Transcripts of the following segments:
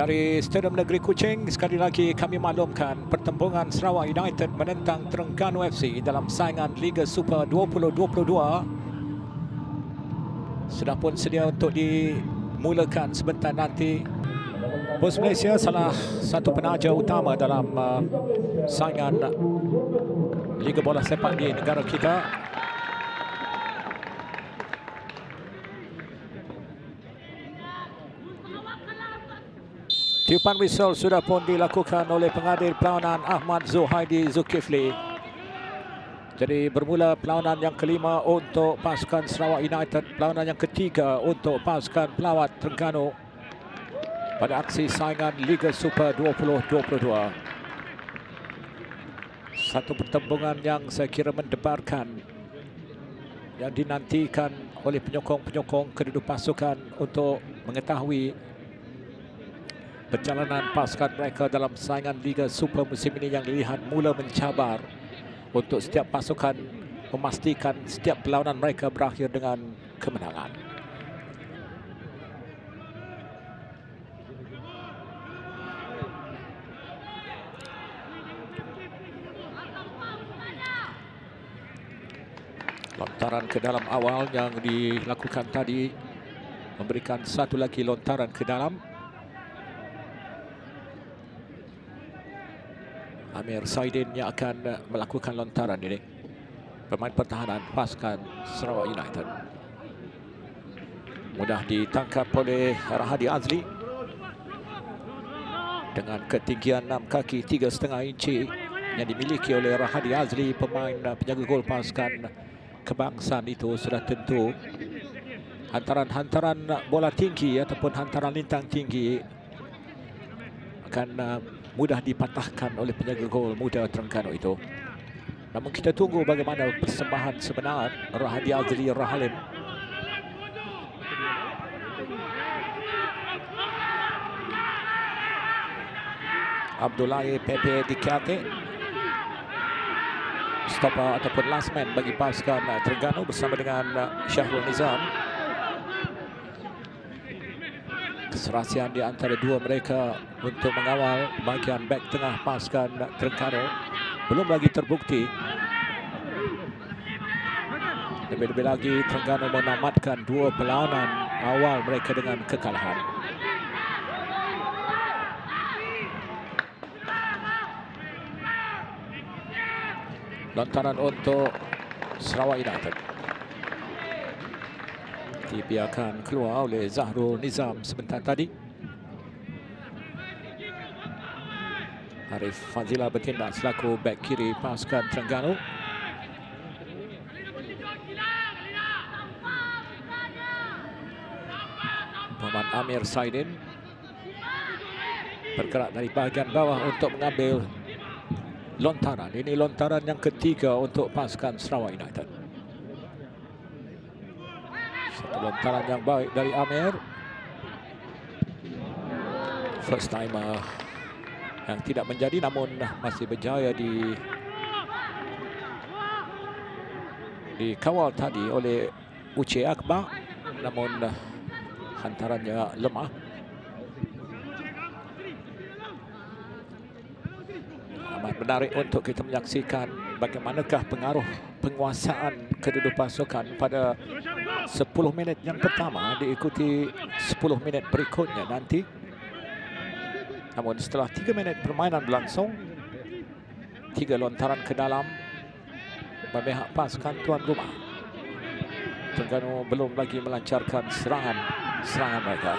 Dari Stadium Negeri Kuching, sekali lagi kami maklumkan pertembungan Sarawak United menentang Terengganu FC dalam saingan Liga Super 2022 sudah pun sedia untuk dimulakan sebentar nanti. Bos Malaysia salah satu penaja utama dalam saingan Liga Bola Sepak di negara kita. Tiupan whistle sudah pun dilakukan oleh pengadil perlawanan Ahmad Zuhaidi Zulkifli. Jadi bermula perlawanan yang kelima untuk pasukan Sarawak United, perlawanan yang ketiga untuk pasukan pelawat Terengganu pada aksi saingan Liga Super 2022. Satu pertembungan yang saya kira mendebarkan, yang dinantikan oleh penyokong-penyokong kedua pasukan untuk mengetahui perjalanan pasukan mereka dalam saingan Liga Super musim ini yang dilihat mula mencabar untuk setiap pasukan memastikan setiap perlawanan mereka berakhir dengan kemenangan. Lontaran ke dalam awal yang dilakukan tadi memberikan satu lagi lontaran ke dalam. Amir Saidin yang akan melakukan lontaran ini, pemain pertahanan pasukan Sarawak United. Mudah ditangkap oleh Rahadi Azli dengan ketinggian 6 kaki 3,5 inci yang dimiliki oleh Rahadi Azli, pemain penjaga gol pasukan kebangsaan itu. Sudah tentu hantaran bola tinggi ataupun hantaran lintang tinggi akan mudah dipatahkan oleh penjaga gol muda Terengganu itu. Namun kita tunggu bagaimana persembahan sebenar Rahadi Azli Rahalim. Abdullahi Pepe Dikate, stopper ataupun last man bagi pasukan Terengganu bersama dengan Syahrul Nizam. Keserasian di antara dua mereka untuk mengawal bahagian bek tengah pasukan Terengganu belum lagi terbukti. Lebih-lebih lagi Terengganu menamatkan dua perlawanan awal mereka dengan kekalahan. Lontaran untuk Sarawak United dibiarkan keluar oleh Zahrul Nizam sebentar tadi. Arif Fazila bertindak selaku bek kiri pasukan Terengganu. Muhammad Amir Saidin bergerak dari bahagian bawah untuk mengambil lontaran. Ini lontaran yang ketiga untuk pasukan Sarawak United. Satu lontaran yang baik dari Amir. First timer yang tidak menjadi, namun masih berjaya dikawal tadi oleh Uche Akbar, namun hantarannya lemah. Amat menarik untuk kita menyaksikan bagaimanakah pengaruh penguasaan kedua pasukan pada 10 minit yang pertama diikuti 10 minit berikutnya nanti. Namun setelah 3 minit permainan berlangsung, 3 lontaran ke dalam memihak pasukan tuan rumah. Terengganu belum lagi melancarkan serangan mereka.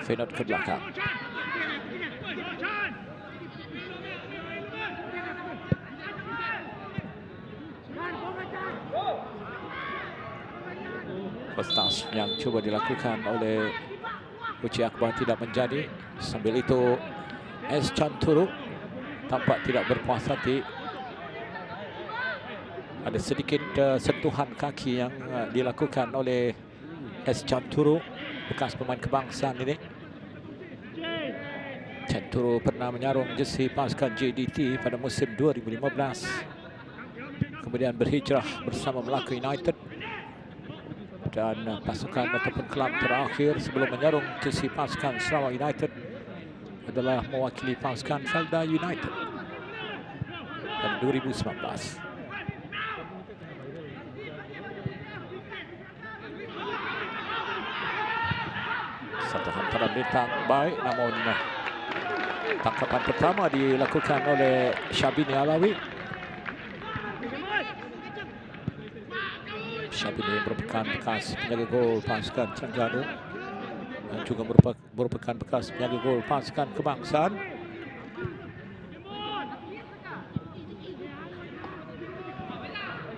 Fenot ke belakang. Postas yang cuba dilakukan oleh Uchi Akbar tidak menjadi. Sambil itu S. Chanturu tampak tidak berpuas hati. Ada sedikit sentuhan kaki yang dilakukan oleh S. Chanturu, bekas pemain kebangsaan ini. Chanturu pernah menyarung jersey pasukan JDT pada musim 2015. Kemudian berhijrah bersama Melaka United Dan pasukan ataupun kelab terakhir sebelum menyerung kesi pasukan Sarawak United adalah mewakili pasukan Felda United pada 2019. Satu hantaran bintang baik, namun tangkapan pertama dilakukan oleh Syabini Alawi. Syabini merupakan bekas penjaga gol pasukan Terengganu dan juga merupakan bekas penjaga gol pasukan Kebangsaan.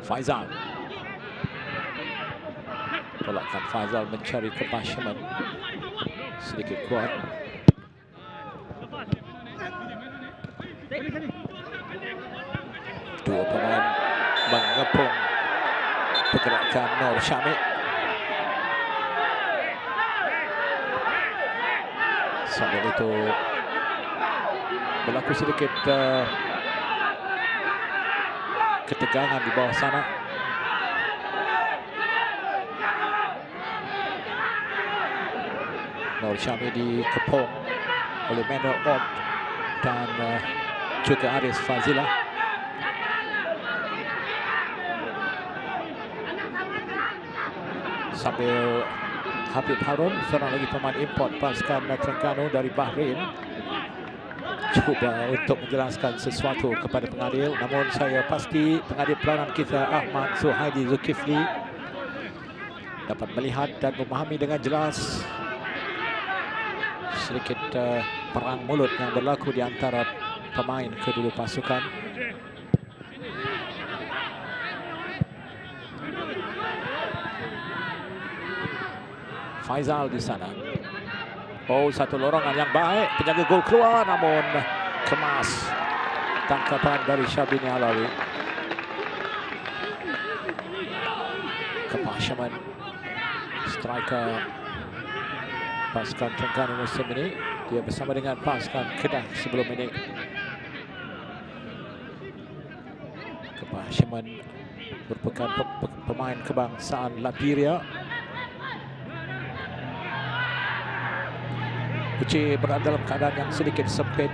Faizal. Tolakan Faizal mencari kepasyaman. Sedikit kuat. Dua pemain mengepung pergerakan Nur Syamik. Sambil itu berlaku sedikit ketegangan di bawah sana. Nur Syamik dikepung oleh Manuel Ott dan juga Aris Fazilah. Sambil Habib Harun, seorang lagi pemain import pasukan Terengganu dari Bahrain, cuba untuk menjelaskan sesuatu kepada pengadil. Namun saya pasti pengadil peranan kita Ahmad Suhaidi Zulkifli dapat melihat dan memahami dengan jelas sedikit perang mulut yang berlaku di antara pemain kedua pasukan. Faizal di sana. Oh, satu lorongan yang baik, penjaga gol keluar, namun kemas tangkapan dari Syabini Alawi. Kepasyaman striker pasukan Terengganu musim ini, dia bersama dengan pasukan Kedah sebelum ini. Kepasyaman merupakan pemain kebangsaan Liberia. Uci berada dalam keadaan yang sedikit sempit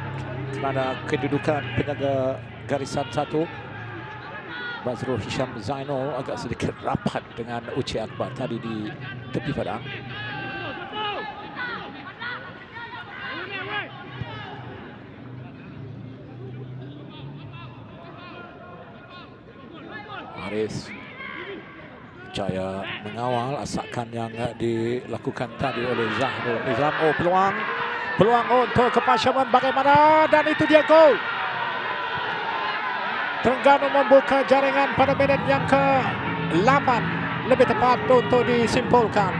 kerana kedudukan penjaga garisan satu. Bazrul Hisham Zainul agak sedikit rapat dengan Uci Akbar tadi di tepi padang. Aris Jaya mengawal asakan yang dilakukan tadi oleh Zahrul Nizam. Oh, peluang untuk kepasyaman bagaimana, dan itu dia gol. Terengganu membuka jaringan pada minit yang ke-8, lebih tepat untuk disimpulkan.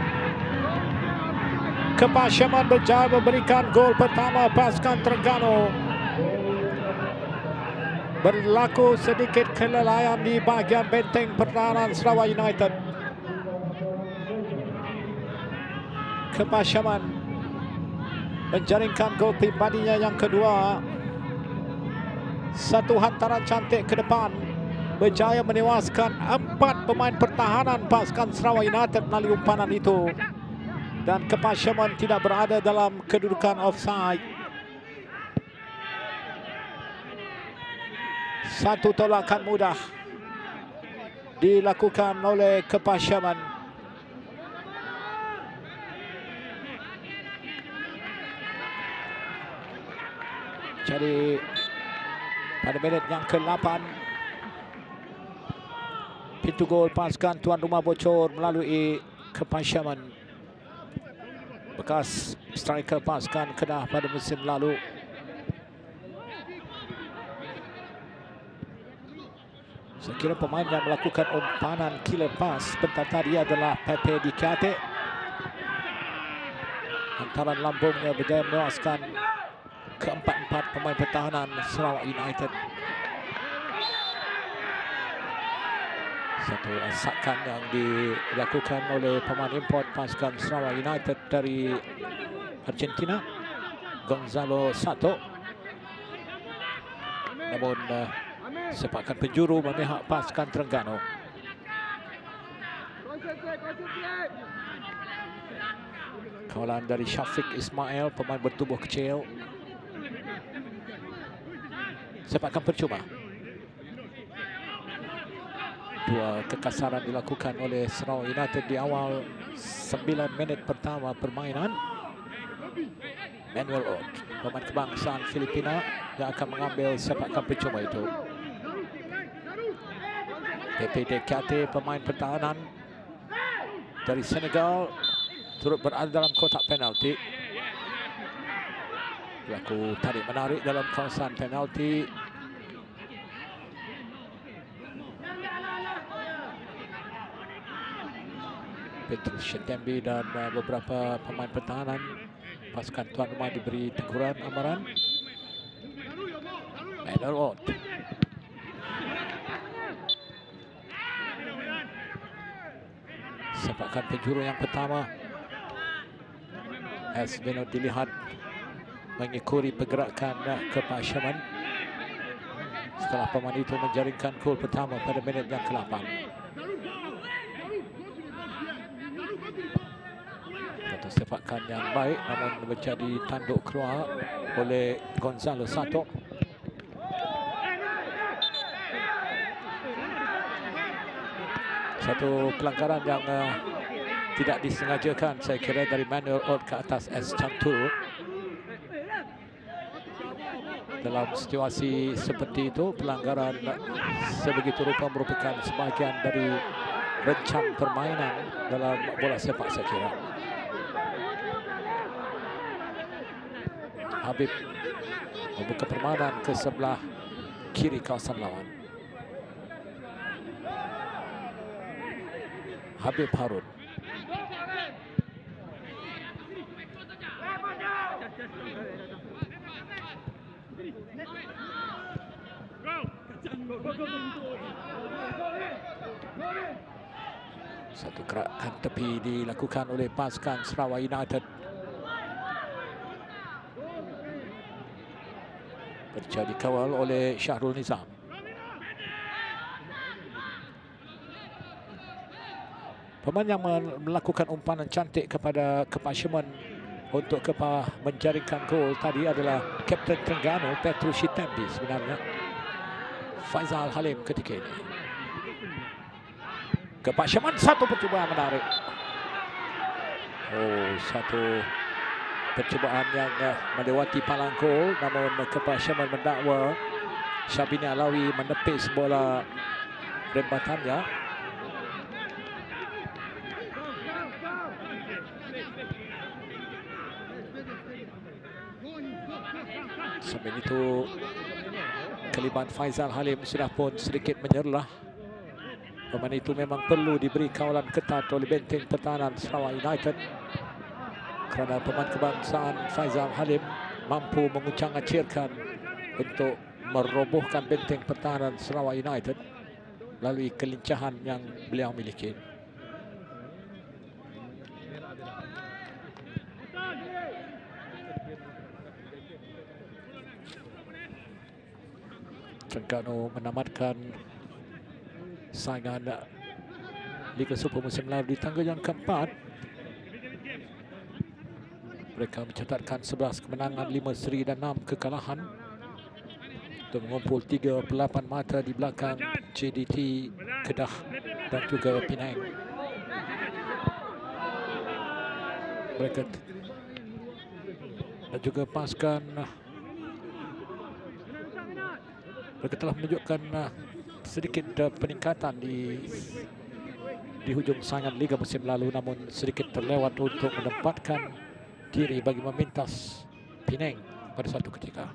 Kepasyaman berjaya memberikan gol pertama pasukan Terengganu. Berlaku sedikit kelelayan di bahagian benteng pertahanan Sarawak United. Kepasyaman menjaringkan gol pribadinya yang kedua. Satu hantaran cantik ke depan, berjaya menewaskan 4 pemain pertahanan pasukan Sarawak United melalui umpanan itu. Dan Kepasyaman tidak berada dalam kedudukan offside. Satu tolakan mudah dilakukan oleh Kepasyaman. Jadi pada minit yang ke-8, pintu gol pasukan tuan rumah bocor melalui Kepasyaman, bekas striker pasukan Kedah pada musim lalu. Saya kira pemain yang melakukan umpanan killer pass sebentar tadi adalah Pepe Dikate. Hantaran lambungnya berjaya menewaskan keempat-empat pemain pertahanan Sarawak United. Satu asakan yang dilakukan oleh pemain import pasukan Sarawak United dari Argentina, Gonzalo Sato. Namun sepakan penjuru memihak pasukan Terengganu. Kawalan dari Syafiq Ismail, pemain bertubuh kecil. Sepakan percuma. Dua kekasaran dilakukan oleh Sarawak United di awal 9 minit pertama permainan. Manuel Ot, pemain kebangsaan Filipina, yang akan mengambil sepakan percuma itu. Pepe Dekate, pemain pertahanan dari Senegal, turut berada dalam kotak penalti. Berlaku tarik menarik dalam kawasan penalti. Petrus Shetembi dan beberapa pemain pertahanan pasukan tuan rumah diberi teguran amaran. Manuel Ot. Sepakan penjuru yang pertama. Esbeno dilihat mengikuti pergerakan Kepasyaman setelah pemain itu menjaringkan gol pertama pada minit yang ke-8. Satu sepakan yang baik namun menjadi tanduk keluar oleh Gonzalo Sato. Satu pelanggaran yang tidak disengajakan, saya kira, dari Manuel Ot ke atas S. Canturu. Dalam situasi seperti itu, pelanggaran sebegitu rupa merupakan sebahagian dari rencana permainan dalam bola sepak, saya kira. Habib membuka permainan ke sebelah kiri kawasan lawan. Habib Harun. Satu gerakan tepi dilakukan oleh pasukan Sarawak United. Berjaya dikawal oleh Syahrul Nizam. Pemain yang melakukan umpanan cantik kepada Kepasyaman untuk menjaringkan gol tadi adalah Kapten Terengganu, Petrus Shetembi sebenarnya. Faizal Halim ketika ini. Kepasyaman, satu percubaan menarik. Satu percubaan yang melewati palang gol, namun Kepasyaman mendakwa Syabini Alawi menepis bola rembatannya. Sambil itu keliban Faizal Halim sudah pun sedikit menyerlah. Pemain itu memang perlu diberi kawalan ketat oleh benteng pertahanan Sarawak United, kerana pemain kebangsaan Faizal Halim mampu menguncang-acirkan untuk merobohkan benteng pertahanan Sarawak United melalui kelincahan yang beliau miliki. Terengganu menamatkan saingan Liga Super musim lalu di tangga yang keempat. Mereka mencatatkan 11 kemenangan, 5 seri dan 6 kekalahan untuk mengumpul 38 mata di belakang JDT Kedah dan juga Penang. Mereka dan juga pasukan mereka telah menunjukkan sedikit peningkatan di hujung saingan Liga musim lalu, namun sedikit terlewat untuk menempatkan diri bagi memintas Penang pada satu ketika.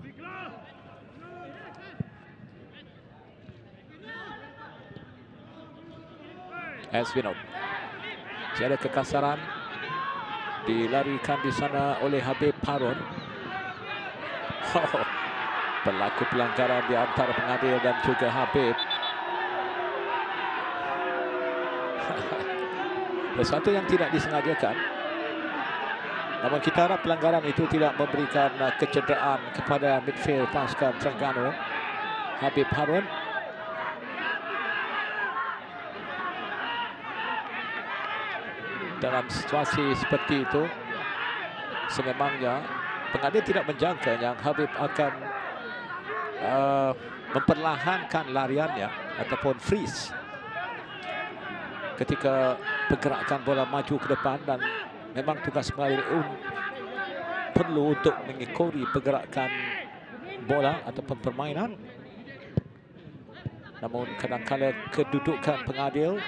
Esvinod, tiada kekasaran, dilarikan di sana oleh Habib Harun. Berlaku pelanggaran di antara pengadil dan juga Habib. Sesuatu yang tidak disengajakan. Namun kita harap pelanggaran itu tidak memberikan kecederaan kepada midfield pasukan Terengganu. Habib Harun. dalam situasi seperti itu, sememangnya pengadil tidak menjangka yang Habib akan memperlahankan lariannya ataupun freeze ketika pergerakan bola maju ke depan, dan memang tugas pengadil perlu untuk mengikuti pergerakan bola ataupun permainan. Namun kadang-kadang kedudukan pengadil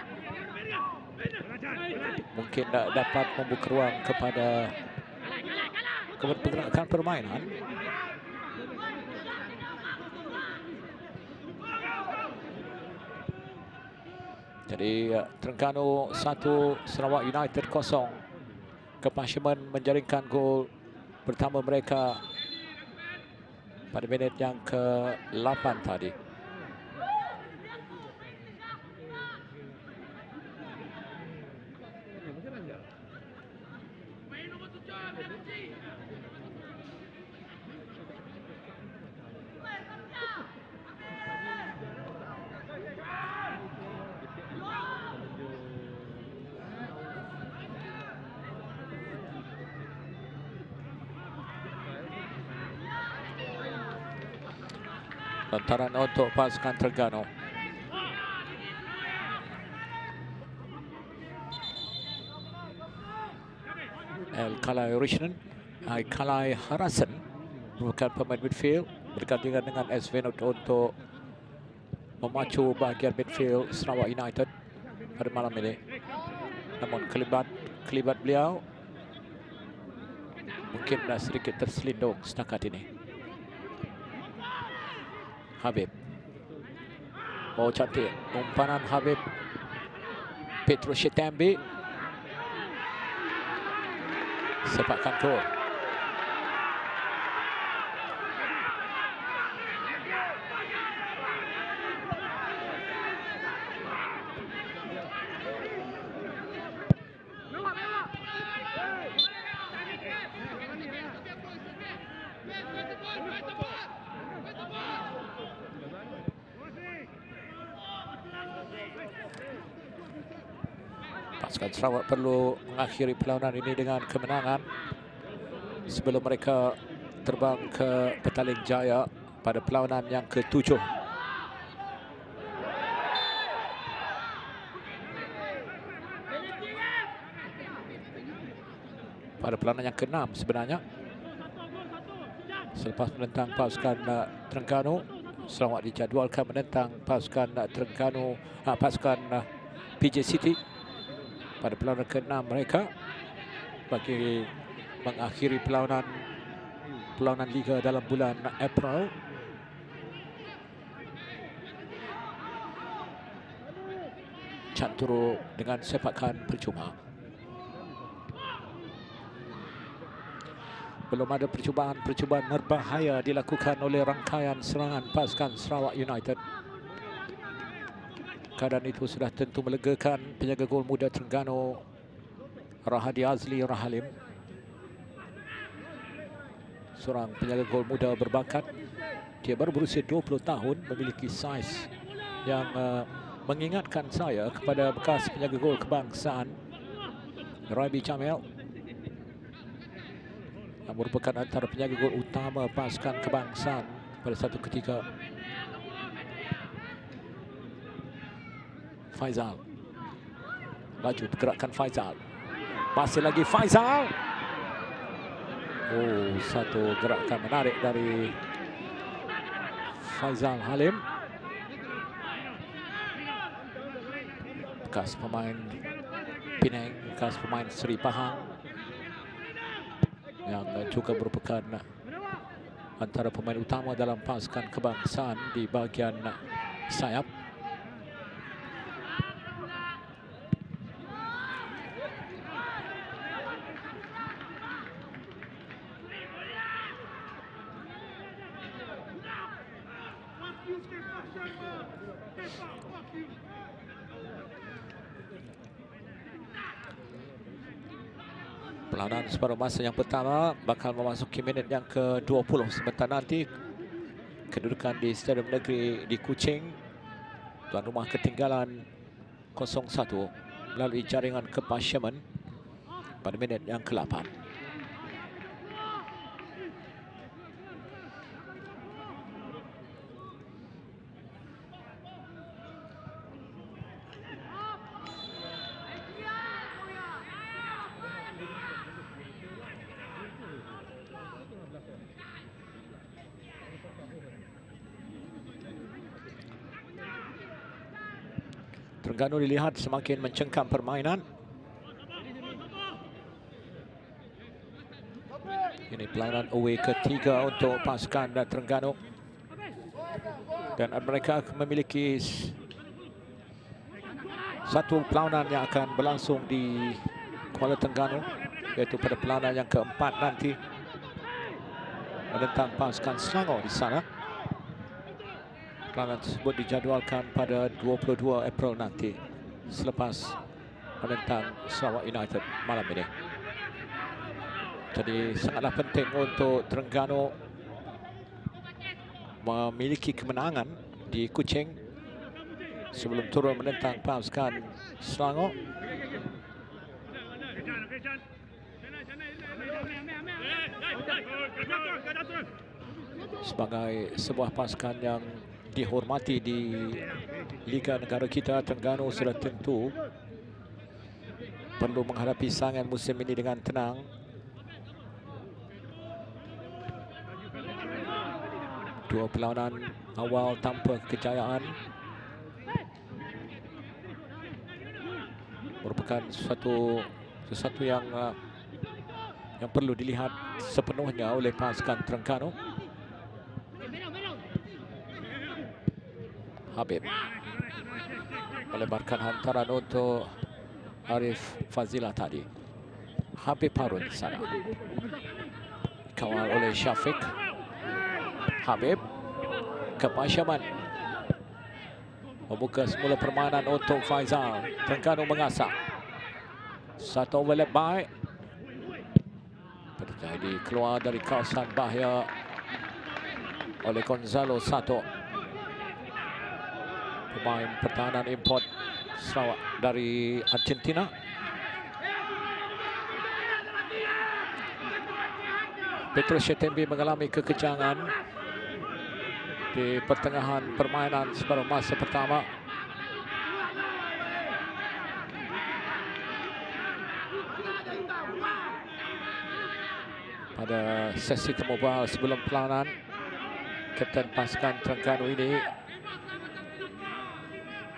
mungkin tak dapat membuka ruang kepada pergerakan permainan. Jadi Terengganu 1, Sarawak United 0. Kepasyaman menjaringkan gol pertama mereka pada minit yang ke-8 tadi. Lantaran untuk pasukan Terengganu. Kalai Rishnan, Kalai Harasan merupakan pemain midfield bergantian dengan Esvenut untuk memacu bahagian midfield Sarawak United pada malam ini. Namun kelibat beliau mungkin sedikit terselindung setakat ini. Habib. Oh, cantik umpanan Habib. Petrus Shetembi. Sepakan gol. Pasukan Sarawak perlu mengakhiri perlawanan ini dengan kemenangan sebelum mereka terbang ke Petaling Jaya pada perlawanan yang ke-7. Pada perlawanan yang ke-6 sebenarnya. Selepas menentang pasukan Terengganu, Sarawak dijadualkan menentang pasukan Terengganu, pasukan PJ City pada perlawanan ke-6 mereka bagi mengakhiri perlawanan Liga dalam bulan April. Canturu dengan sepakan percuma. Belum ada percubaan berbahaya dilakukan oleh rangkaian serangan pasukan Sarawak United. Keadaan itu sudah tentu melegakan penjaga gol muda Terengganu, Rahadi Azli Rahalim. Seorang penjaga gol muda berbakat. Dia baru berusia 20 tahun, memiliki saiz yang mengingatkan saya kepada bekas penjaga gol kebangsaan Rabi Jamil, yang merupakan antara penjaga gol utama pasukan kebangsaan pada satu ketika. Faizal. Laju pergerakan Faizal. Masih lagi Faizal. Oh, satu gerakan menarik dari Faizal Halim. Bekas pemain Penang, bekas pemain Seri Pahang, yang juga merupakan antara pemain utama dalam pasukan kebangsaan di bahagian sayap. Perlawanan separuh masa yang pertama bakal memasuki minit yang ke-20. Sebentar nanti kedudukan di Stadium Negeri di Kuching, tuan rumah ketinggalan 0-1 melalui jaringan kepasyaman. pada minit yang ke-8. Terengganu dilihat semakin mencengkam permainan. Ini pelayanan away ketiga untuk pasukan Terengganu. Dan mereka memiliki satu perlawanan yang akan berlangsung di Kuala Terengganu, iaitu pada perlawanan yang keempat nanti menentang pasukan Selangor di sana. Perlawanan tersebut dijadualkan pada 22 April nanti selepas menentang Sarawak United malam ini. Jadi sangatlah penting untuk Terengganu memiliki kemenangan di Kuching sebelum turun menentang pasukan Selangor. Sebagai sebuah pasukan yang dihormati di Liga Negara kita, Terengganu sudah tentu perlu menghadapi saingan musim ini dengan tenang. Dua perlawanan awal tanpa kejayaan merupakan sesuatu yang perlu dilihat sepenuhnya oleh pasukan Terengganu. Habib melebarkan hantaran untuk Arif Fazilah tadi. Habib Harun di sana. Dikawal oleh Syafiq. Habib ke Pasyaman. Membuka semula permainan untuk Faizal. Terengganu mengasak. Satu overlap baik. Terjadi keluar dari kawasan bahaya oleh Gonzalo Sato. Pemain pertahanan import Sarawak dari Argentina. Petrus Shetembi mengalami kekejangan di pertengahan permainan separuh masa pertama. Pada sesi temu bola sebelum perlawanan, Kapten pasukan Terengganu ini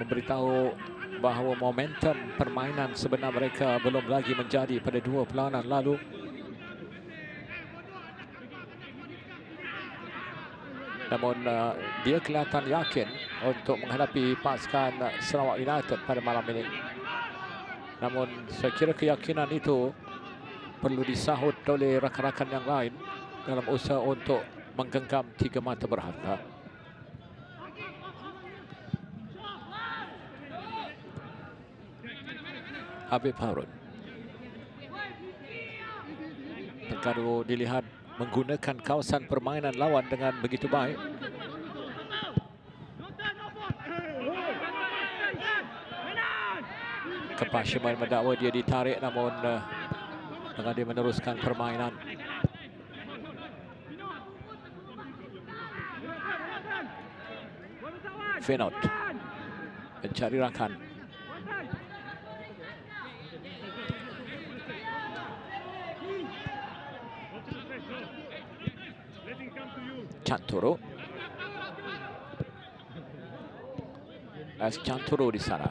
memberitahu bahawa momentum permainan sebenar mereka belum lagi menjadi pada dua perlawanan lalu. Namun dia kelihatan yakin untuk menghadapi pasukan Sarawak United pada malam ini. Namun saya kira keyakinan itu perlu disahut oleh rakan-rakan yang lain dalam usaha untuk menggenggam 3 mata berharga. Habib Harun. Terengganu dilihat menggunakan kawasan permainan lawan dengan begitu baik. Kepasyaman mendakwa dia ditarik, namun dengan dia meneruskan permainan. Fenot mencari rakan. Cantoro. Cantoro di sana.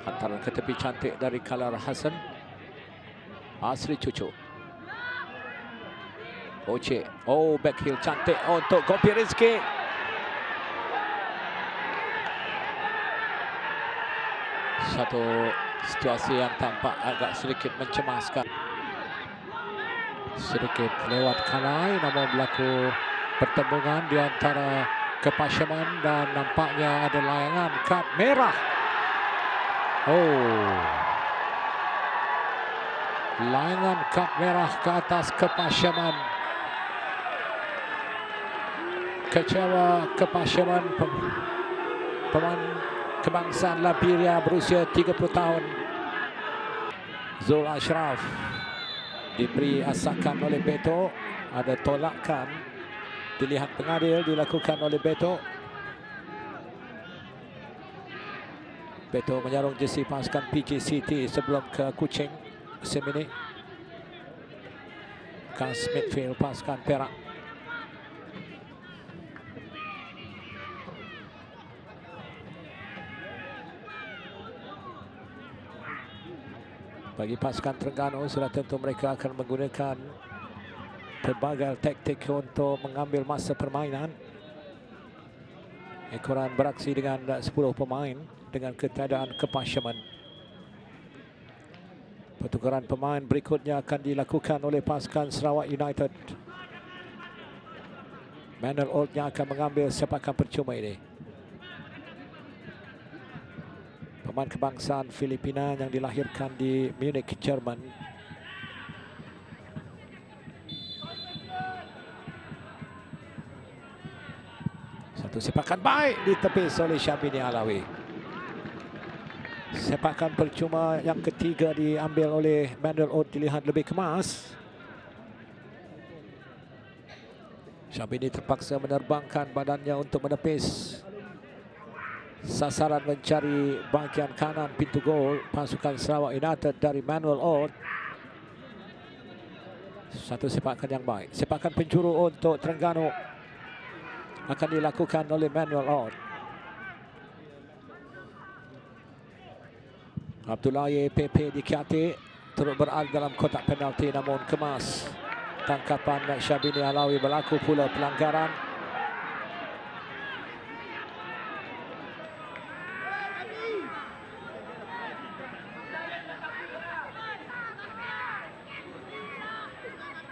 Hantaran ke tepi cantik dari Kalar Hassan. Asri Cucu. Oce. Oh, back heel cantik untuk Kopi Rizki. Satu situasi yang tampak agak sedikit mencemaskan. Sedikit lewat kalai, namun berlaku pertembungan di antara Kepasyaman dan nampaknya ada layangan kad merah. Oh, layangan kad merah ke atas Kepasyaman. Kecewa Kepasyaman, pemain kebangsaan Liberia berusia 30 tahun. Zul Ashraf diberi asakan oleh Beto. Ada tolakan dilihat pengadil dilakukan oleh Beto. Beto menyarung jersey pasukan PJCT sebelum ke Kuching musim ini. Kas midfield pasukan Perak. Bagi pasukan Terengganu, sudah tentu mereka akan menggunakan pelbagai taktik untuk mengambil masa permainan. Ekoran beraksi dengan 10 pemain dengan ketiadaan kepasaman. Pertukaran pemain berikutnya akan dilakukan oleh pasukan Sarawak United. Manuel Old yang akan mengambil sepakan percuma ini. Pemain kebangsaan Filipina yang dilahirkan di Munich, Jerman. Satu sepakan baik ditepis oleh Syabini Alawi. Sepakan percuma yang ketiga diambil oleh Manuel Old dilihat lebih kemas. Syabini terpaksa menerbangkan badannya untuk menepis sasaran mencari bahagian kanan pintu gol pasukan Sarawak United dari Manuel Old. Satu sepakan yang baik. Sepakan penjuru untuk Terengganu akan dilakukan oleh Manuel Old. Abdullahi Pepe Dikiati turut berada dalam kotak penalti namun kemas. Tangkapan Syabini Alawi berlaku pula pelanggaran.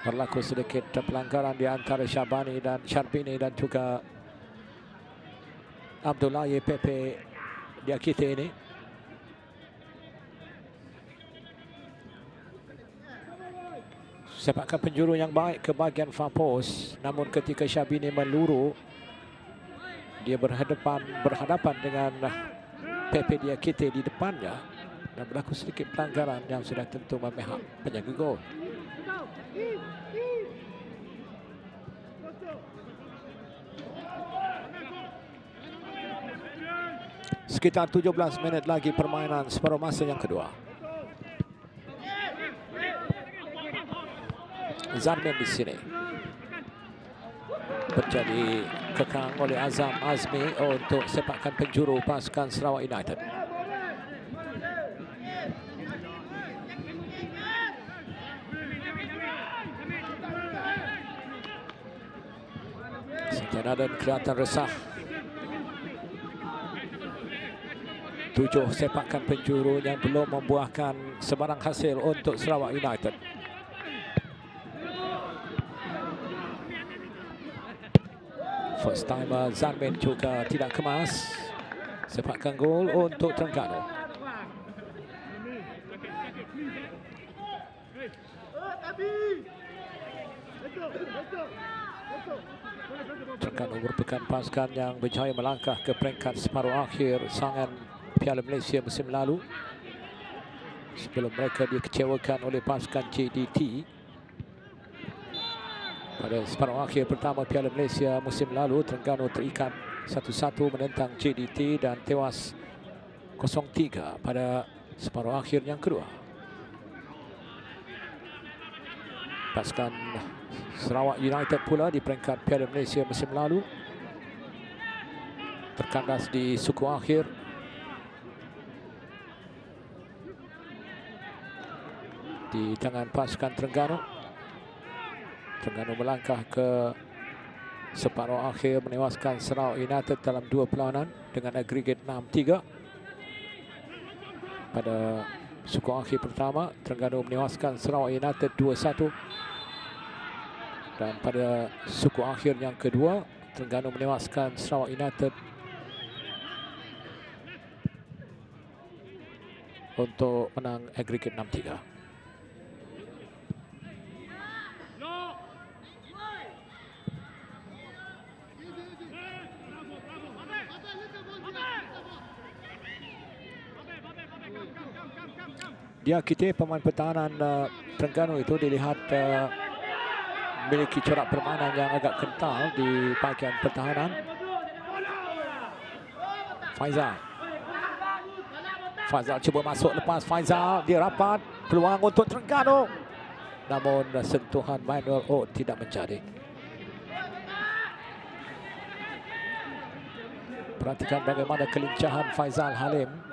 Berlaku sedikit pelanggaran di antara Syarbini dan juga Abdullahi Pepe Diakite ini. Sepakan penjuru yang baik ke bahagian far post, namun ketika Syarbini meluru, dia berhadapan dengan Pepe Diakite di depannya dan berlaku sedikit pelanggaran yang sudah tentu memihak penjaga gol. Sekitar 17 minit lagi permainan separuh masa yang kedua. Zarmin di sini. Terjadi kekang oleh Azam Azmi untuk sepakan penjuru pasukan Sarawak United. Setenadan kelihatan resah. 7 sepakan penjuru yang belum membuahkan sebarang hasil untuk Sarawak United. First timer Zarmin juga tidak kemas. Sepakan gol untuk Terengganu. Terengganu merupakan pasukan yang berjaya melangkah ke peringkat separuh akhir sangan Piala Malaysia musim lalu. Sebelum mereka dikecewakan oleh pasukan JDT. Pada separuh akhir pertama Piala Malaysia musim lalu, Terengganu terikat 1-1 menentang JDT dan tewas 0-3 pada separuh akhir yang kedua. Pasukan Sarawak United pula di peringkat Piala Malaysia musim lalu terkandas di suku akhir. Di tangan pasukan Terengganu. Terengganu melangkah ke separuh akhir menewaskan Sarawak United dalam 2 perlawanan dengan agregat 6-3. Pada suku akhir pertama, Terengganu menewaskan Sarawak United 2-1. Dan pada suku akhir yang kedua, Terengganu menewaskan Sarawak United untuk menang agregat 6-3. Diakite pemain pertahanan Terengganu itu dilihat memiliki corak permainan yang agak kental di bahagian pertahanan. Faizal cuba masuk lepas Faizal, dia rapat peluang untuk Terengganu. Namun sentuhan Manuel Ot tidak menjadi. Perhatikan bagaimana kelincahan Faizal Halim.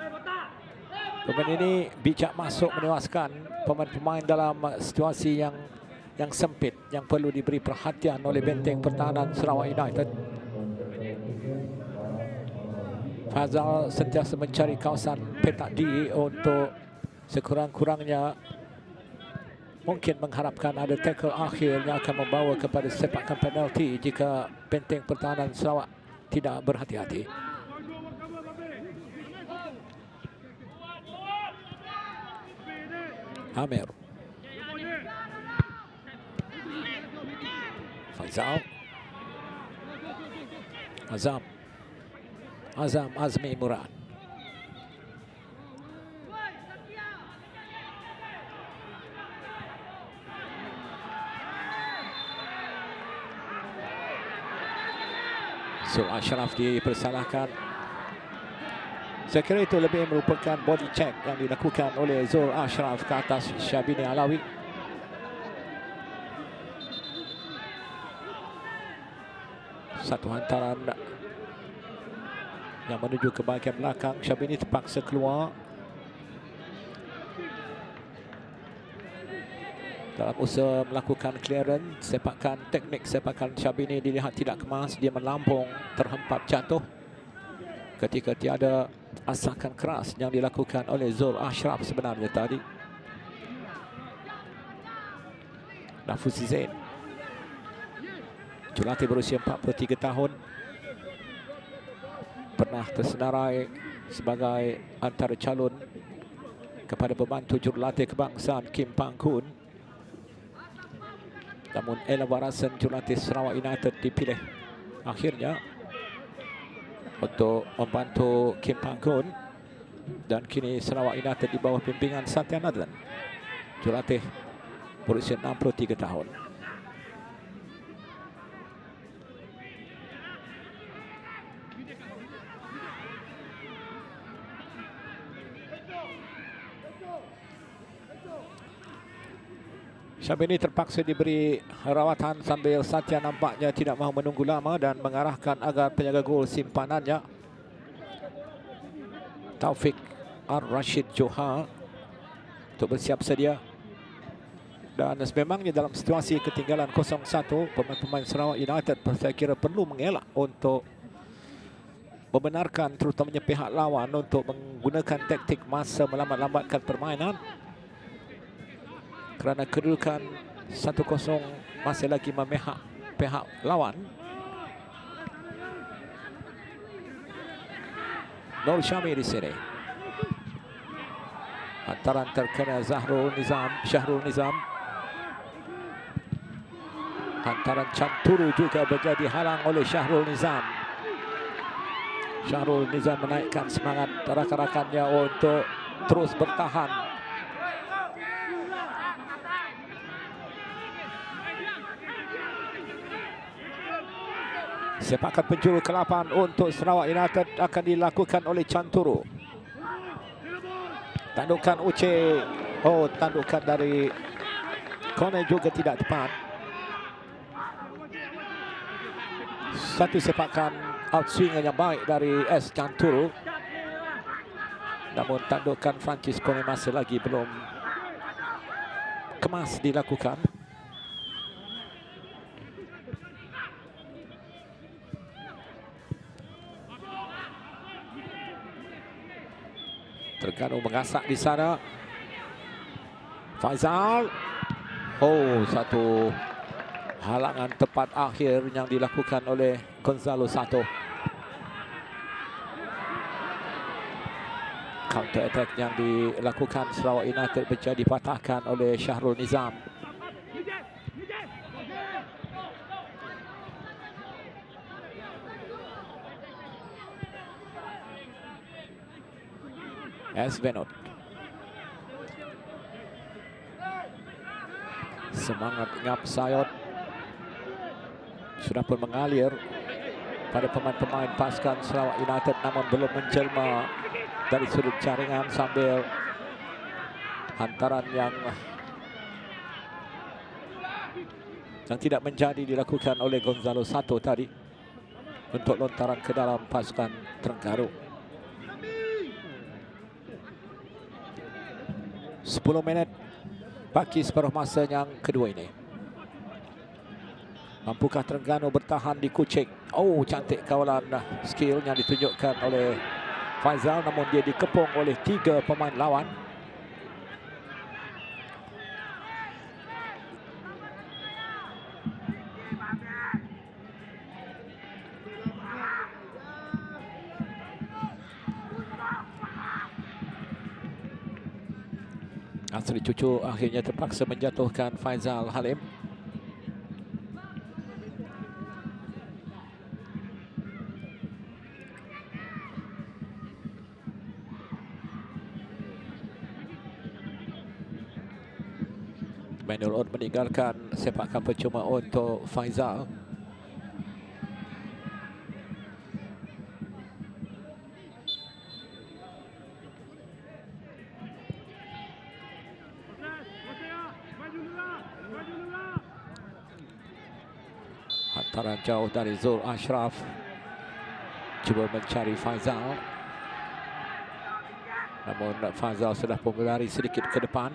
Pemain ini bijak masuk menewaskan pemain-pemain dalam situasi yang sempit, yang perlu diberi perhatian oleh benteng pertahanan Sarawak United. Faizal sentiasa mencari kawasan petak D untuk sekurang-kurangnya mungkin mengharapkan ada tackle akhir yang akan membawa kepada sepakan penalti jika benteng pertahanan Sarawak tidak berhati-hati. Amir. Faizal. Azmi Murad. Zul Ashraf dipersalahkan. Saya kira itu lebih merupakan body check yang dilakukan oleh Zul Ashraf ke atas Syabini Alawi. Satu hantaran yang menuju ke bahagian belakang. Syabini terpaksa keluar dalam usaha melakukan clearance. Teknik sepakan Syabini dilihat tidak kemas. Dia melampung, terhempap jatuh ketika tiada asakan keras yang dilakukan oleh Zul Ashraf sebenarnya tadi. Nafuzi Zain, jurulatih berusia 43 tahun, pernah tersenarai sebagai antara calon kepada pembantu jurulatih kebangsaan Kim Pang Kun. Namun Ella Warasan, jurulatih Sarawak United, dipilih akhirnya untuk membantu Kim Pang Kun, dan kini Sarawak United di bawah pimpinan Satya Nadlan, jurulatih berusia 63 tahun. Syabini terpaksa diberi rawatan sambil Satya nampaknya tidak mahu menunggu lama dan mengarahkan agar penjaga gol simpanannya Taufik Ar-Rashid Johar untuk bersiap sedia. Dan sememangnya dalam situasi ketinggalan 0-1, pemain-pemain Sarawak United saya kira perlu mengelak untuk membenarkan terutamanya pihak lawan untuk menggunakan taktik masa melambat-lambatkan permainan. Kerana kedudukan 1-0 masih lagi memihak pihak lawan. Nur Syami di sini. Hantaran terkena Syahrul Nizam. Hantaran Canturu juga menjadi halang oleh Syahrul Nizam. Syahrul Nizam menaikkan semangat rakan-rakannya untuk terus bertahan. Sepakan penjuru ke-8 untuk Sarawak United akan dilakukan oleh Canturu. Tandukan Uche. Tandukan dari Kone juga tidak tepat. Satu sepakan outswing yang baik dari S. Canturu. Namun tandukan Francis Kone masih lagi belum kemas dilakukan. Terengganu mengasak di sana. Faizal. Satu halangan tepat akhir yang dilakukan oleh Gonzalo Sato. Counter attack yang dilakukan Sarawak United menjadi dipatahkan oleh Syahrul Nizam. S. Venot. Semangat Ngap Sayot sudah pun mengalir pada pemain-pemain pasukan Sarawak United, namun belum menjelma dari sudut jaringan sambil hantaran yang tidak menjadi dilakukan oleh Gonzalo Sato tadi untuk lontaran ke dalam pasukan Terengganu. 10 minit bagi separuh masa yang kedua ini. Mampukah Terengganu bertahan di Kuching? Oh, cantik kawalan skill yang ditunjukkan oleh Faizal, namun dia dikepung oleh 3 pemain lawan. Asri Cucu akhirnya terpaksa menjatuhkan Faizal Halim. Manuel On meninggalkan sepakan percuma untuk Faizal. Hantaran jauh dari Zul Ashraf. Cuba mencari Faizal. Namun Faizal sudah pun berlari sedikit ke depan.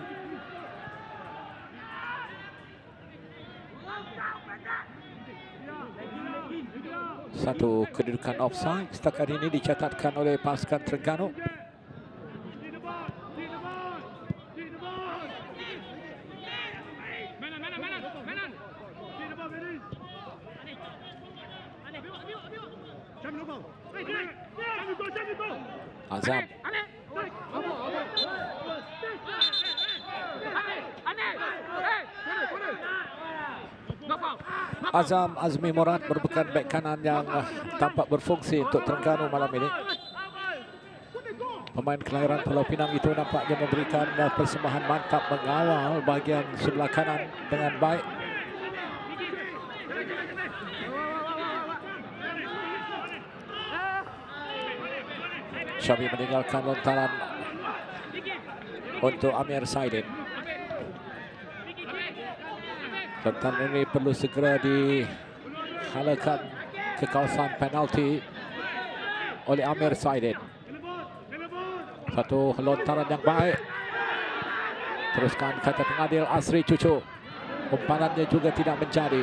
Satu kedudukan offside setakat ini dicatatkan oleh pasukan Terengganu. Azam. Azam Azmi Murad merupakan bek kanan yang tampak berfungsi untuk Terengganu malam ini. Pemain kelahiran Pulau Pinang itu nampaknya memberikan persembahan mantap mengawal bahagian sebelah kanan dengan baik. Syabi meninggalkan lontaran untuk Amir Saidin. Lontaran ini perlu segera dihalakan ke kawasan penalti oleh Amir Saidin. Satu lontaran yang baik. Teruskan kata pengadil Asri Cucu. Umpanannya juga tidak menjadi.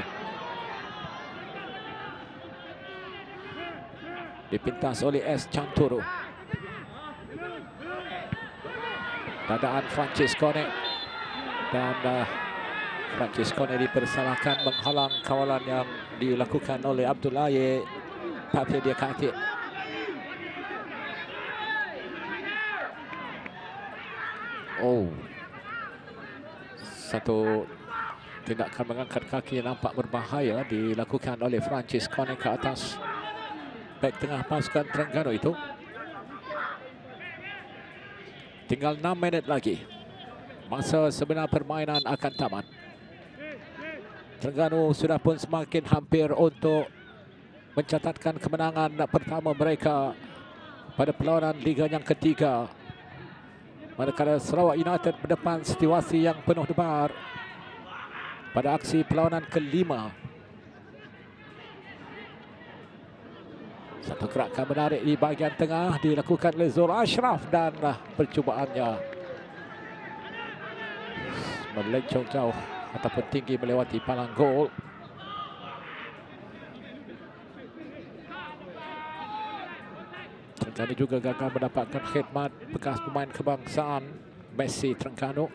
Dipintas oleh S. Canturu. Dadaan Franciscone. Dan Franciscone dipersalahkan menghalang kawalan yang dilakukan oleh Abdullahi Pape Diakati. Oh, satu tindakan mengangkat kaki yang nampak berbahaya dilakukan oleh Franciscone ke atas bek tengah pasukan Terengganu itu. Tinggal 6 minit lagi. Masa sebenar permainan akan tamat. Terengganu sudah pun semakin hampir untuk mencatatkan kemenangan pertama mereka pada perlawanan Liga yang ketiga. Manakala Sarawak United berdepan situasi yang penuh debar pada aksi perlawanan kelima. Satu gerakan menarik di bahagian tengah dilakukan oleh Zul Ashraf dan percubaannya melencong jauh ataupun tinggi melewati palang gol. Terengganu juga gagal mendapatkan khidmat bekas pemain kebangsaan Messi Terengganu.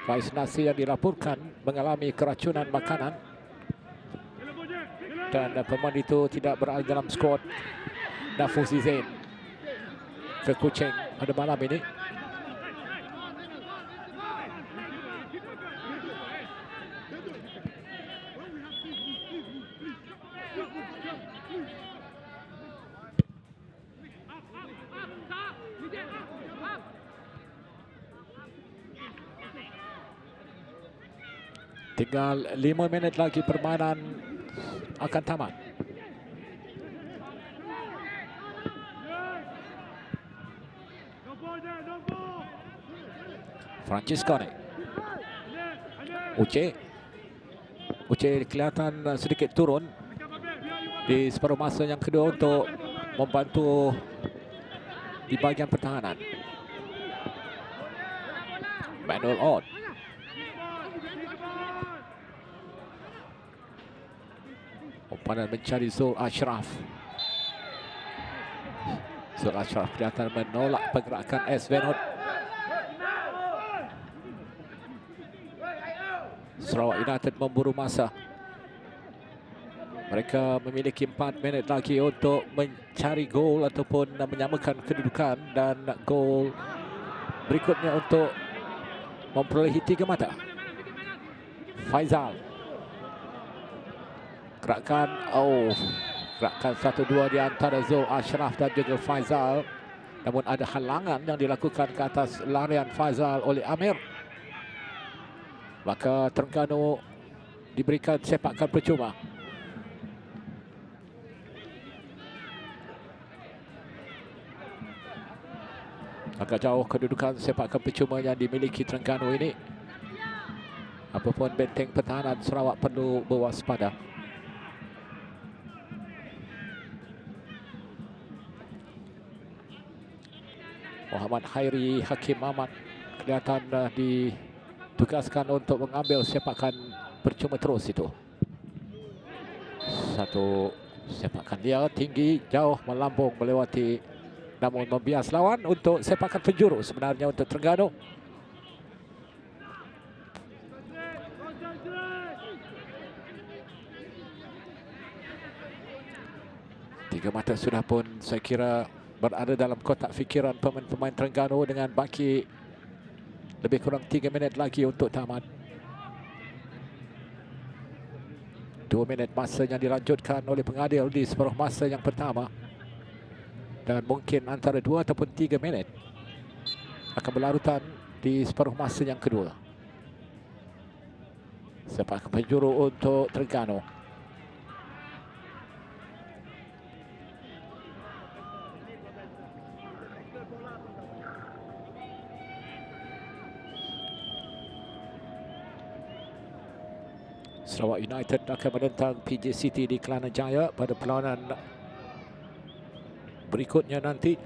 Faiz Nasir yang dilaporkan mengalami keracunan makanan dan pemain itu tidak berada dalam skuad Nafuzi Zain ke Kuching pada malam ini. Tinggal 5 minit lagi permainan akan tamat. Franciscone. Uche kelihatan sedikit turun di separuh masa yang kedua untuk membantu di bahagian pertahanan. Manuel Ott. Umpanan mencari Zul Ashraf. Zul Ashraf kelihatan menolak pergerakan Esvenot. Sarawak United memburu masa. Mereka memiliki 4 minit lagi untuk mencari gol ataupun menyamakan kedudukan, dan gol berikutnya untuk memperolehi 3 mata. Faizal. Gerakan 1-2 di antara Zul Ashraf dan juga Faizal. Namun ada halangan yang dilakukan ke atas larian Faizal oleh Amir. Maka Terengganu diberikan sepakan percuma. Agak jauh kedudukan sepakan percuma yang dimiliki Terengganu ini. Apapun benteng pertahanan Sarawak perlu berwaspada. Muhammad Khairi Hakim Ahmad kelihatan ditugaskan untuk mengambil sepakan percuma terus itu. Satu sepakan dia tinggi, jauh melambung melewati, namun membias lawan untuk sepakan penjuru sebenarnya untuk Terengganu. Tiga mata sudah pun saya kira berada dalam kotak fikiran pemain-pemain Terengganu dengan baki lebih kurang 3 minit lagi untuk tamat. 2 minit masa yang dilanjutkan oleh pengadil di separuh masa yang pertama. Dan mungkin antara 2 ataupun 3 minit akan berlarutan di separuh masa yang kedua. Sepakan penjuru untuk Terengganu. Sarawak United akan menentang PJ City di Kelana Jaya pada perlawanan berikutnya nanti.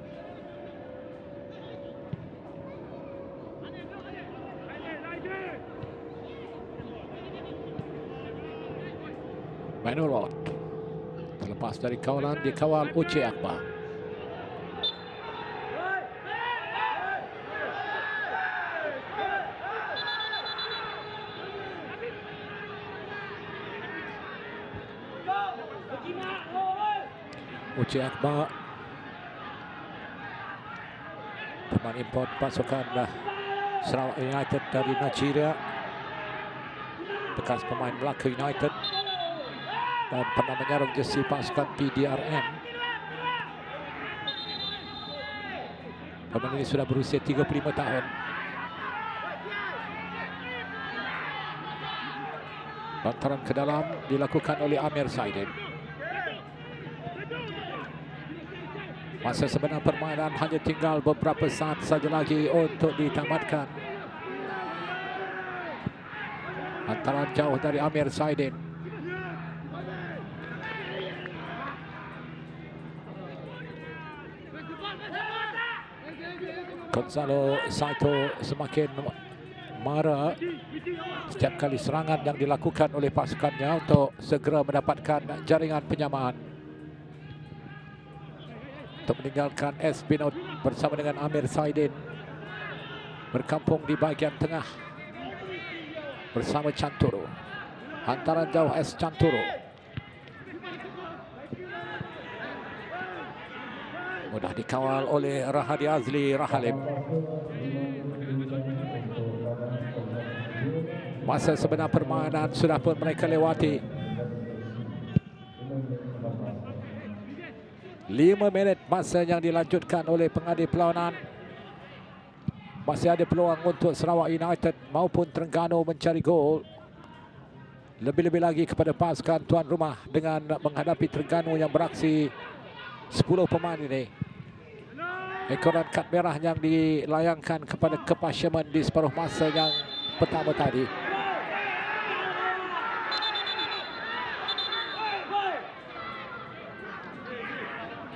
Manuel Ott terlepas dari kawalan, dikawal Uche Akbar. Uche Akbar, pemain import pasukan Sarawak United dari Nigeria, bekas pemain Melaka United dan pernah menyarung jersey pasukan PDRM. Pemain ini sudah berusia 35 tahun. Bantaran ke dalam dilakukan oleh Amir Saidin. Masa sebenar permainan hanya tinggal beberapa saat saja lagi untuk ditamatkan. Hantaran jauh dari Amir Saidin. Gonzalo Saito semakin marah setiap kali serangan yang dilakukan oleh pasukannya untuk segera mendapatkan jaringan penyamaan. Untuk meninggalkan S. Binod bersama dengan Amir Saidin berkampung di bahagian tengah bersama Chanturu. Hantaran jauh S. Chanturu. Mudah dikawal oleh Rahadi Azli Rahalim. Masa sebenar permainan sudah pun mereka lewati. 5 minit masa yang dilanjutkan oleh pengadil perlawanan. Masih ada peluang untuk Sarawak United maupun Terengganu mencari gol. Lebih-lebih lagi kepada pasukan tuan rumah dengan menghadapi Terengganu yang beraksi 10 pemain ini. Ekoran kad merah yang dilayangkan kepada Kepasyaman di separuh masa yang pertama tadi.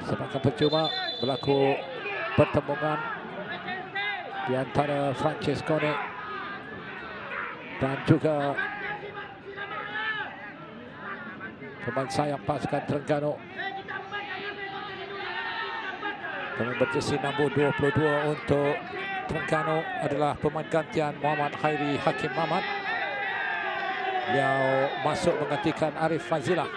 Sepakan percuma berlaku pertembungan di antara Francesco dan juga pemain sayang pasukan Terengganu. Pemain berjersey nombor 22 untuk Terengganu adalah pemain gantian Muhammad Khairi Hakim Mamat. Beliau masuk menggantikan Arif Fazilah.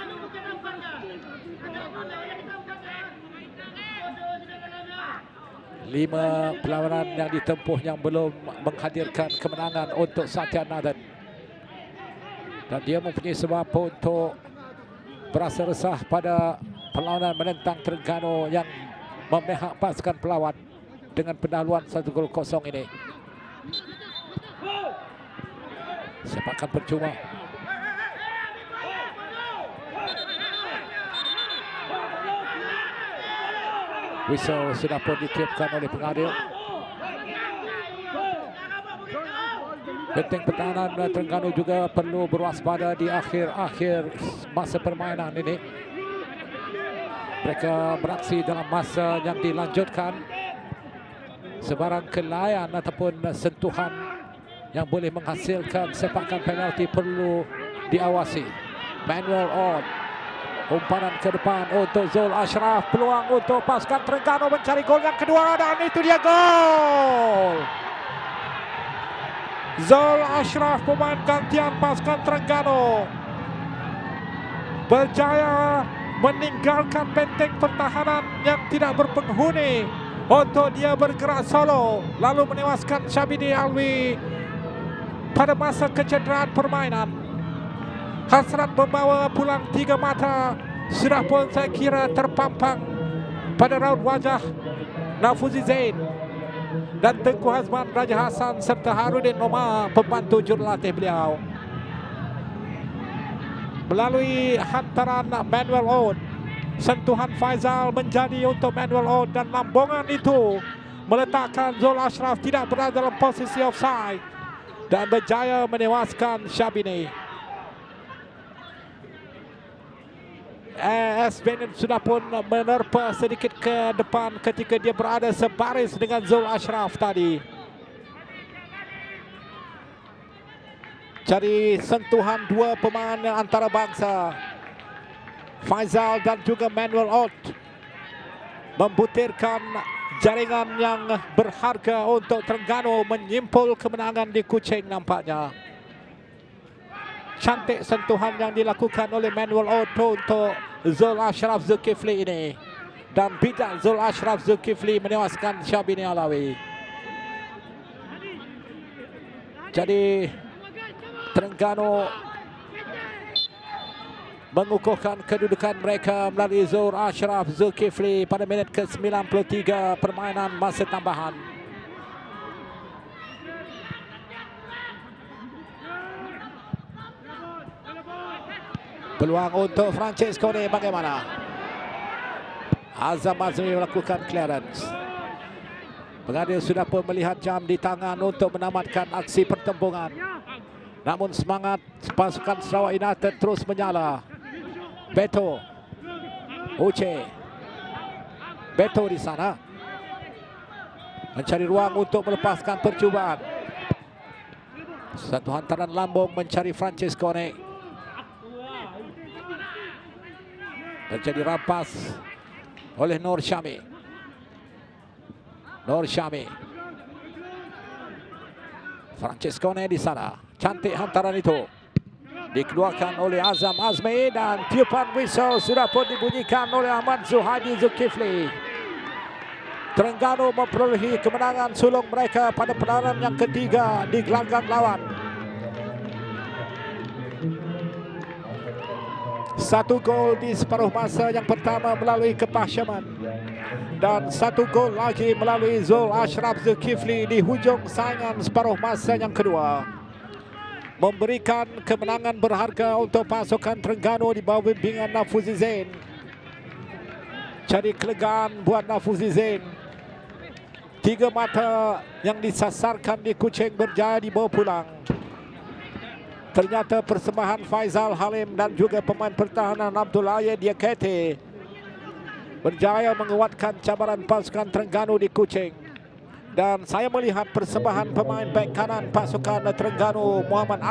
Lima perlawanan yang ditempuh yang belum menghadirkan kemenangan untuk Satya Nathan. Dan dia mempunyai sebab untuk berasa resah pada perlawanan menentang Terengganu yang memihak pasukan pelawat dengan pendahuluan 1-0 ini. Sepakan percuma. Whistle sudah pun ditiupkan oleh pengadil. Benteng pertahanan Terengganu juga perlu berwaspada di akhir-akhir masa permainan ini. Mereka beraksi dalam masa yang dilanjutkan. Sebarang kelainan ataupun sentuhan yang boleh menghasilkan sepakan penalti perlu diawasi. Manuel on. Umpanan ke depan untuk Zul Ashraf. Peluang untuk pasukan Terengganu mencari gol yang kedua dan itu dia gol. Zul Ashraf, pemain gantian pasukan Terengganu, berjaya meninggalkan benteng pertahanan yang tidak berpenghuni untuk dia bergerak solo lalu menewaskan Syabidi Alwi pada masa kecederaan permainan. Hasrat membawa pulang 3 mata sudah pun saya kira terpampang pada raut wajah Nafuzi Zain dan Tengku Hazman Raja Hassan serta Harudin Noma, pembantu jurulatih beliau. Melalui hantaran Manuel Ode, sentuhan Faizal menjadi untuk Manuel Ode dan lambungan itu meletakkan Zul Ashraf tidak berada dalam posisi offside dan berjaya menewaskan Syabini. AS Benin sudah pun menerpa sedikit ke depan ketika dia berada sebaris dengan Zul Ashraf tadi. Jadi sentuhan dua pemain antarabangsa, Faizal dan juga Manuel Ode, membutirkan jaringan yang berharga untuk Terengganu menyimpul kemenangan di Kuching nampaknya. Cantik sentuhan yang dilakukan oleh Manuel Ode untuk Zul Ashraf Zulkifli ini. Dan bijak Zul Ashraf Zulkifli menewaskan Syabini Alawi. Jadi Terengganu mengukuhkan kedudukan mereka melalui Zul Ashraf Zulkifli pada minit ke-93 permainan masa tambahan. Peluang untuk Francesco ini bagaimana? Azam Azmi melakukan clearance. Pengadil sudah pun melihat jam di tangan untuk menamatkan aksi pertembungan. Namun semangat pasukan Sarawak United terus menyala. Beto. Uche. Beto di sana. Mencari ruang untuk melepaskan percubaan. Satu hantaran lambung mencari Francesco ini. Terjadi rampas oleh Nur Syami. Nur Syami. Francesco di sana. Cantik hantaran itu. Dikeluarkan oleh Azam Azmi dan tiupan whistle sudah pun dibunyikan oleh Ahmad Zuhadi Zulkifli. Terengganu memperolehi kemenangan sulung mereka pada perlawanan yang ketiga di gelanggang lawan. 1 gol di separuh masa yang pertama melalui Kepasyaman dan 1 gol lagi melalui Zul Ashraf Zulkifli di hujung saingan separuh masa yang kedua. memberikan kemenangan berharga untuk pasukan Terengganu di bawah bimbingan Nafuzi Zain. Cari kelegaan buat Nafuzi Zain. 3 mata yang disasarkan di Kuching berjaya dibawa pulang. Ternyata persembahan Faizal Halim dan juga pemain pertahanan Abdul Ayed Diakete berjaya menguatkan cabaran pasukan Terengganu di Kuching. Dan saya melihat persembahan pemain bek kanan pasukan Terengganu Muhammad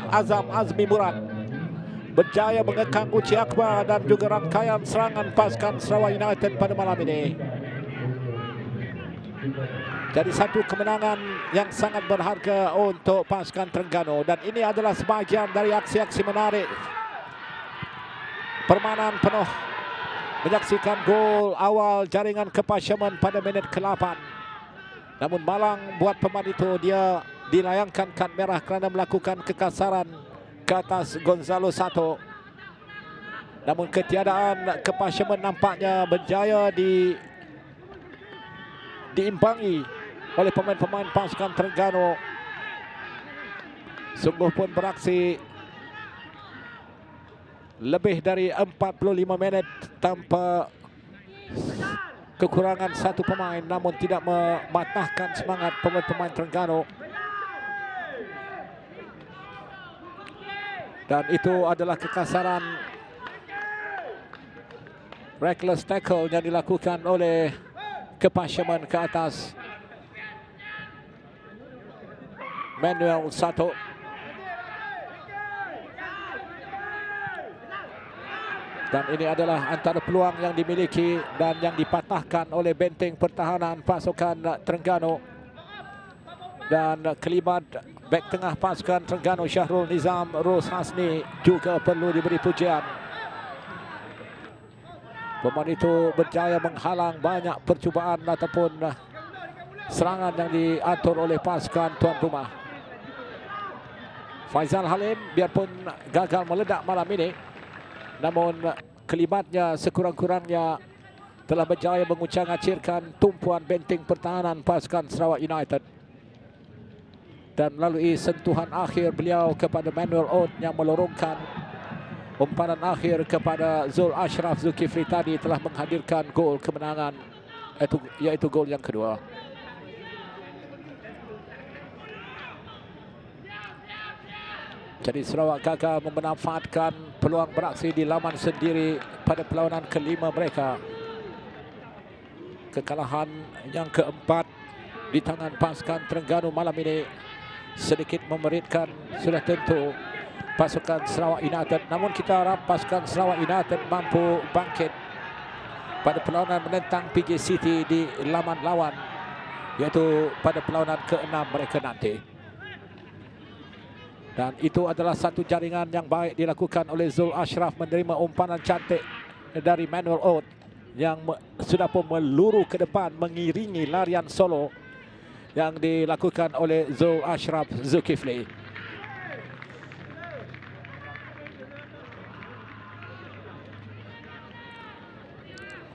Azam Azmi Murad berjaya mengekang Uci Akbar dan juga rangkaian serangan pasukan Sarawak United pada malam ini. Jadi satu kemenangan yang sangat berharga untuk pasukan Terengganu, dan ini adalah sebahagian dari aksi-aksi menarik permainan penuh. Menyaksikan gol awal jaringan Kepasyaman pada minit ke-8. Namun malang buat pemain itu, dia dilayangkan kad merah kerana melakukan kekasaran ke atas Gonzalo Sato. Namun ketiadaan Kepasyaman nampaknya berjaya diimbangi oleh pemain-pemain pasukan Terengganu. Sungguh pun beraksi lebih dari 45 minit tanpa kekurangan satu pemain, namun tidak mematahkan semangat pemain-pemain Terengganu. Dan itu adalah kekasaran reckless tackle yang dilakukan oleh Kepasyaman ke atas Manuel Sato. Dan ini adalah antara peluang yang dimiliki dan yang dipatahkan oleh benteng pertahanan pasukan Terengganu. Dan kelibat bek tengah pasukan Terengganu Syahrul Nizam Ros Hasni juga perlu diberi pujian. Pemain itu berjaya menghalang banyak percubaan ataupun serangan yang diatur oleh pasukan tuan rumah. Faizal Halim biarpun gagal meledak malam ini, namun kelibatnya sekurang-kurangnya telah berjaya mengucang-acirkan tumpuan benteng pertahanan pasukan Sarawak United. Dan melalui sentuhan akhir beliau kepada Manuel Ot yang melorongkan umpanan akhir kepada Zul Ashraf Zulkifli tadi telah menghadirkan gol kemenangan, yaitu gol yang kedua. Jadi Sarawak gagal memanfaatkan peluang beraksi di laman sendiri pada perlawanan kelima mereka. Kekalahan yang keempat di tangan pasukan Terengganu malam ini sedikit memeritkan sudah tentu pasukan Sarawak United. Namun kita harap pasukan Sarawak United mampu bangkit pada perlawanan menentang PJ City di laman lawan, yaitu pada perlawanan ke-6 mereka nanti. Dan itu adalah satu jaringan yang baik dilakukan oleh Zul Ashraf, menerima umpanan cantik dari Manuel Ot yang sudah pun meluru ke depan mengiringi larian solo yang dilakukan oleh Zul Ashraf Zulkifli.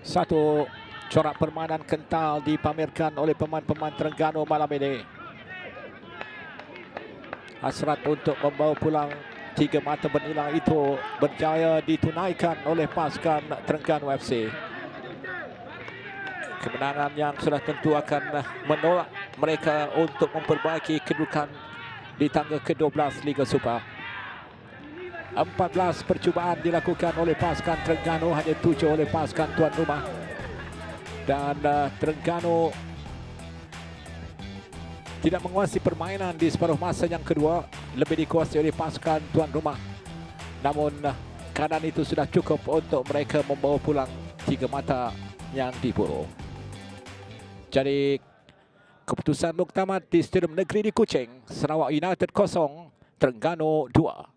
Satu corak permainan kental dipamerkan oleh pemain-pemain Terengganu malam ini. Hasrat untuk membawa pulang 3 mata bernilai itu berjaya ditunaikan oleh pasukan Terengganu FC. Kemenangan yang sudah tentu akan menolak mereka untuk memperbaiki kedudukan di tangga ke-12 Liga Super. 14 percubaan dilakukan oleh pasukan Terengganu, hanya 7 oleh pasukan tuan rumah. Dan Terengganu tidak menguasai permainan di separuh masa yang kedua, lebih dikuasai oleh pasukan tuan rumah. Namun keadaan itu sudah cukup untuk mereka membawa pulang 3 mata yang diburu. Jadi keputusan muktamad di Stadium Negeri di Kuching, Sarawak United 0, Terengganu 2.